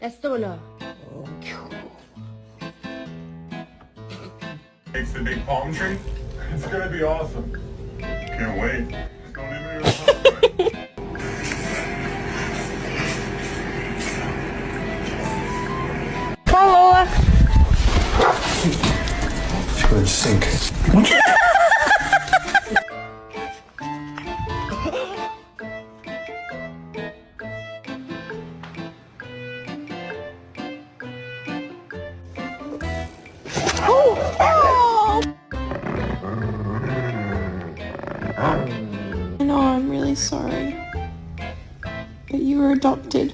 Esto là. Makes the big palm tree. It's gonna be awesome. Can't wait. Don't even talk. Follow. It's gonna sink. I know, I'm really sorry. But you were adopted.